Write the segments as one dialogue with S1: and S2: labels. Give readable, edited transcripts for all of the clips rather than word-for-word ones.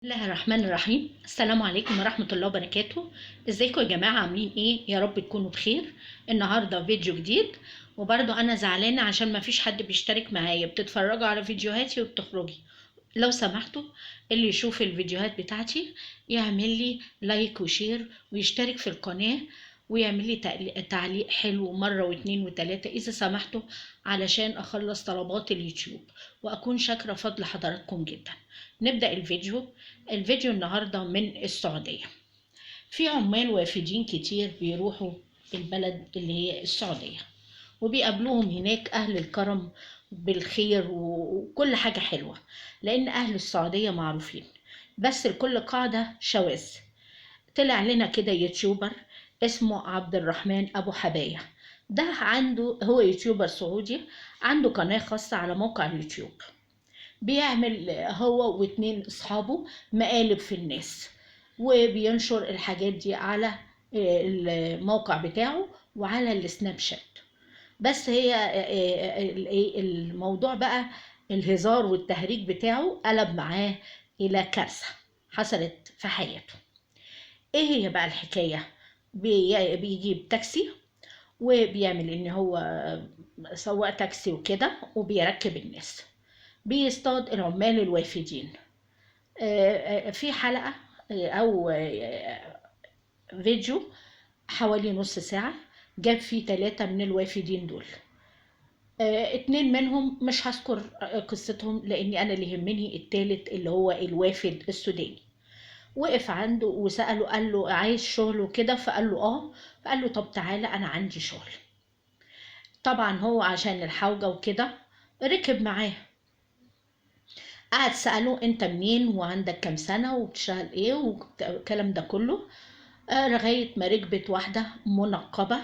S1: الله الرحمن الرحيم. السلام عليكم ورحمة الله وبركاته. ازيكم يا جماعة؟ عاملين ايه؟ يا رب تكونوا بخير. النهاردة فيديو جديد، وبرضو انا زعلانة عشان ما فيش حد بيشترك معايا، بتتفرجوا على فيديوهاتي وبتخرجي. لو سمحتوا اللي يشوف الفيديوهات بتاعتي يعمل لي لايك وشير ويشترك في القناة ويعمل لي تعليق حلو مرة واتنين وتلاتة اذا سمحتوا، علشان اخلص طلبات اليوتيوب واكون شاكرة فضل حضراتكم جدا. نبدأ الفيديو النهاردة من السعودية. في عمال وافدين كتير بيروحوا البلد اللي هي السعودية، وبيقابلوهم هناك أهل الكرم بالخير وكل حاجة حلوة، لأن أهل السعودية معروفين. بس لكل قاعدة شواذ. طلع لنا كده يوتيوبر اسمه عبد الرحمن أبو حباية. ده هو يوتيوبر سعودي، عنده قناة خاصة على موقع اليوتيوب. بيعمل هو واتنين اصحابه مقالب في الناس، وبينشر الحاجات دي على الموقع بتاعه وعلى السناب شات. بس هي الموضوع بقى الهزار والتهريج بتاعه قلب معاه الى كارثة حصلت في حياته. ايه هي بقى الحكاية؟ بيجيب تاكسي وبيعمل ان هو سواق تاكسي وكده، وبيركب الناس، بيصطاد العمال الوافدين. في حلقة أو فيديو حوالي نص ساعة، جاب فيه 3 من الوافدين دول. اتنين منهم مش هذكر قصتهم، لأني أنا اللي يهمني التالت اللي هو الوافد السوداني. وقف عنده وسأله، قال له عايز شغل وكده، فقال له اه. فقال له طب تعالى أنا عندي شغل. طبعا هو عشان الحوجة وكده ركب معاه. قعد سأله انت منين وعندك كام سنة وبتشتغل ايه والكلام ده كله. لغاية ما ركبت واحدة منقبة.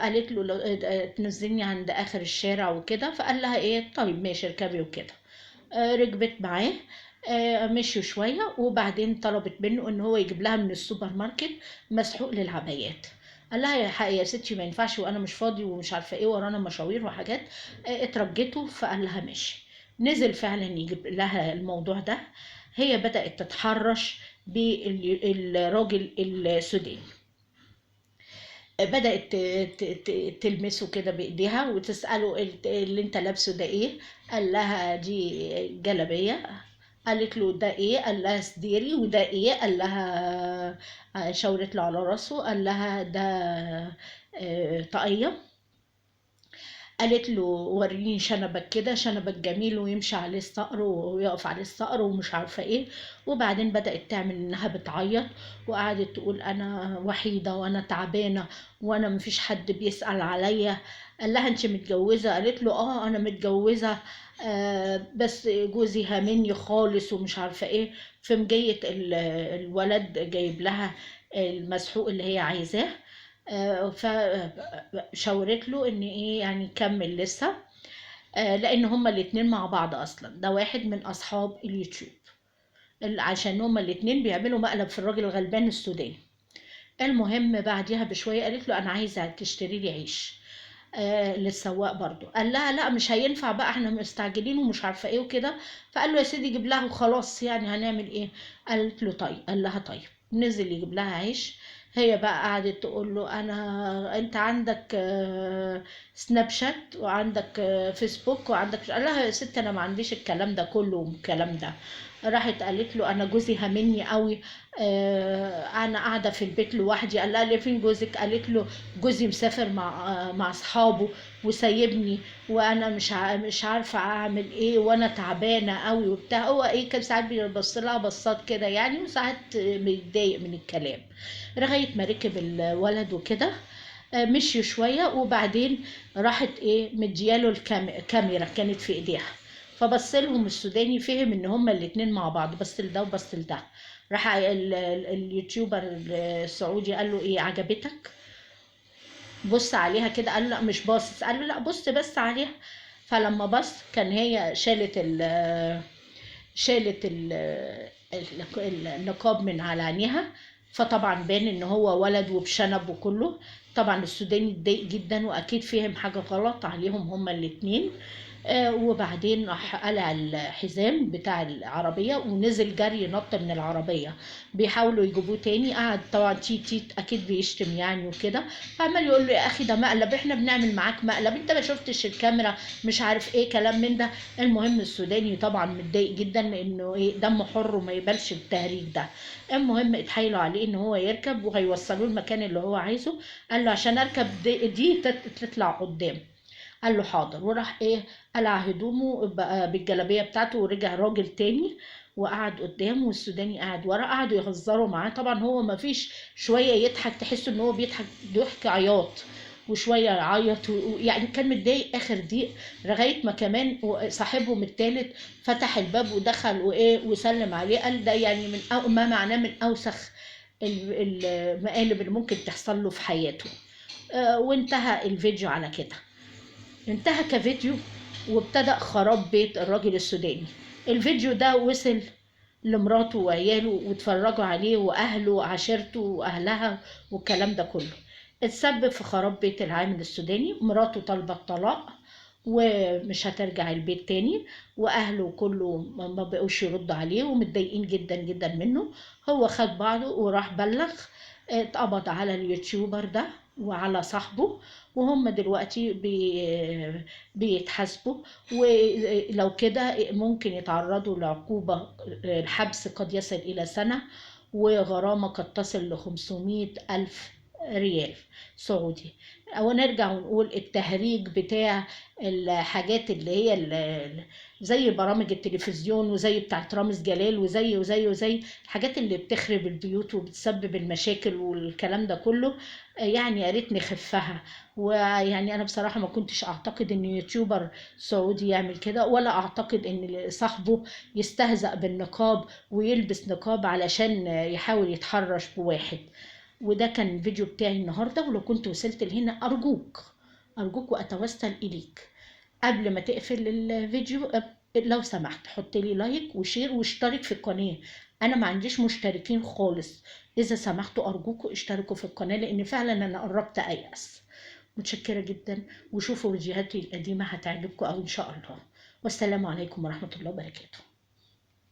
S1: قالت له تنزلني عند اخر الشارع وكده، فقال لها ايه طيب ماشي اركبي وكده. ركبت معاه. مشوا شوية وبعدين طلبت منه ان هو يجيب لها من السوبر ماركت مسحوق للعبايات. قال لها يا ستي ما ينفعش وانا مش فاضي ومش عارفه ايه ورانا مشاوير وحاجات. اترجته فقال لها ماشي. نزل فعلا يجيب لها الموضوع ده. هي بدأت تتحرش بالراجل السوداني. بدأت تلمسه كده بإيديها وتسأله اللي انت لابسه ده ايه؟ قال لها دي جلابية. قالت له ده ايه؟ قال لها سديري. وده ايه؟ قال لها شاورت له على راسه، قال لها ده طاقية. قالت له وريني شنبك كده، شنبك جميل ويمشي عليه الصقر ويقف عليه الصقر ومش عارفه ايه. وبعدين بدأت تعمل انها بتعيط، وقعدت تقول انا وحيده وانا تعبانه وانا مفيش حد بيسأل عليا. قال لها انت متجوزه؟ قالت له اه انا متجوزه. بس جوزي هامني خالص ومش عارفه ايه. فمجية الولد جايب لها المسحوق اللي هي عايزاه. فشاورت له ان ايه يعني كمل لسه. لان هما الاتنين مع بعض اصلا، ده واحد من اصحاب اليوتيوب، عشان هما الاتنين بيعملوا مقلب في الراجل الغلبان السوداني. المهم بعديها بشويه قالت له انا عايزه تشتري لي عيش. للسواق برضو. قال لها لا مش هينفع بقى، احنا مستعجلين ومش عارفه ايه وكده. فقال له يا سيدي جيب لها وخلاص، يعني هنعمل ايه؟ قالت له طيب. قال لها طيب. نزل يجيب لها عيش. هي بقى قعدت تقول له انت عندك سناب شات وعندك فيسبوك وعندك. قال لها يا ست انا ما عنديش الكلام ده كله والكلام ده. راحت قالت له انا جوزي هامني قوي. انا قاعده في البيت لوحدي. قال لها ليه فين جوزك؟ قالت له جوزي مسافر مع اصحابه وسايبني، وانا مش عارفه اعمل ايه وانا تعبانه قوي وبتاع. هو ايه كان ساعات بيبص لها بصات كده يعني، وساعات بيتضايق من الكلام. لغايه ما ركب الولد وكده. مشي شويه وبعدين راحت ايه مدياله الكاميرا كانت في ايديها. فبص لهم السوداني، فهم ان هما الاتنين مع بعض، بص لده وبص لده. راح اليوتيوبر السعودي قال له ايه عجبتك؟ بص عليها كده. قال له لا مش باصص. قال له لا بص بس عليها. فلما بص كان هي شالت النقاب من على عينيها. فطبعا بان ان هو ولد وبشنب وكله. طبعا السوداني اتضايق جدا واكيد فهم حاجه غلط عليهم هما الاتنين. وبعدين راح قلع الحزام بتاع العربية ونزل جري، نط من العربية. بيحاولوا يجيبوه تاني، قعد طبعا تيت تيت اكيد بيشتم يعني وكده. فعمال يقول له يا اخي ده مقلب، احنا بنعمل معاك مقلب، انت ما شفتش الكاميرا، مش عارف ايه كلام من ده. المهم السوداني طبعا متضايق جدا لانه ايه دمه حر وما يقبلش التهريج ده. المهم اتحايلوا عليه ان هو يركب وهيوصلوه المكان اللي هو عايزه. قال له عشان اركب دي تطلع قدام. قال له حاضر، وراح ايه قلع هدومه بقى بالجلابيه بتاعته ورجع راجل تاني وقعد قدامه، والسوداني قاعد ورا. قعدوا يهزروا معاه، طبعا هو ما فيش شويه يضحك، تحس ان هو بيضحك ضحك عياط، وشويه يعيط يعني كان متضايق اخر ضيق. لغايه ما كمان صاحبهم التالت فتح الباب ودخل وايه وسلم عليه. قال ده يعني من ما معناه من اوسخ المقالب اللي ممكن تحصل له في حياته. وانتهى الفيديو على كده، انتهى كفيديو. وابتدأ خراب بيت الراجل السوداني. الفيديو ده وصل لمراته وعياله واتفرجوا عليه، واهله وعشيرته واهلها والكلام ده كله. اتسبب في خراب بيت العامل السوداني. مراته طالبة الطلاق ومش هترجع البيت تاني، واهله كله ما بقوش يردوا عليه ومتضايقين جدا جدا منه. هو خد بعضه وراح بلغ. اتقبض على اليوتيوبر ده وعلى صاحبه، وهم دلوقتي بيتحاسبوا. ولو كده ممكن يتعرضوا لعقوبة، الحبس قد يصل إلى سنة، وغرامة قد تصل ل500 ألف ريال سعودي. أو نرجع ونقول التهريج بتاع الحاجات اللي هي زي برامج التلفزيون وزي بتاعت رامز جلال وزي الحاجات اللي بتخرب البيوت وبتسبب المشاكل والكلام ده كله. يعني يا ريت نخفها. ويعني انا بصراحه ما كنتش اعتقد ان يوتيوبر سعودي يعمل كده، ولا اعتقد ان صاحبه يستهزأ بالنقاب ويلبس نقاب علشان يحاول يتحرش بواحد. وده كان الفيديو بتاعي النهارده، ولو كنت وصلت لهنا ارجوك واتوسل اليك قبل ما تقفل الفيديو لو سمحت حط لي لايك وشير واشترك في القناه. انا ما عنديش مشتركين خالص، اذا سمحتوا ارجوكوا اشتركوا في القناه لان فعلا انا قربت ايأس. متشكرة جدا، وشوفوا فيديوهاتي القديمة هتعجبكم أوي إن شاء الله. والسلام عليكم ورحمة الله وبركاته.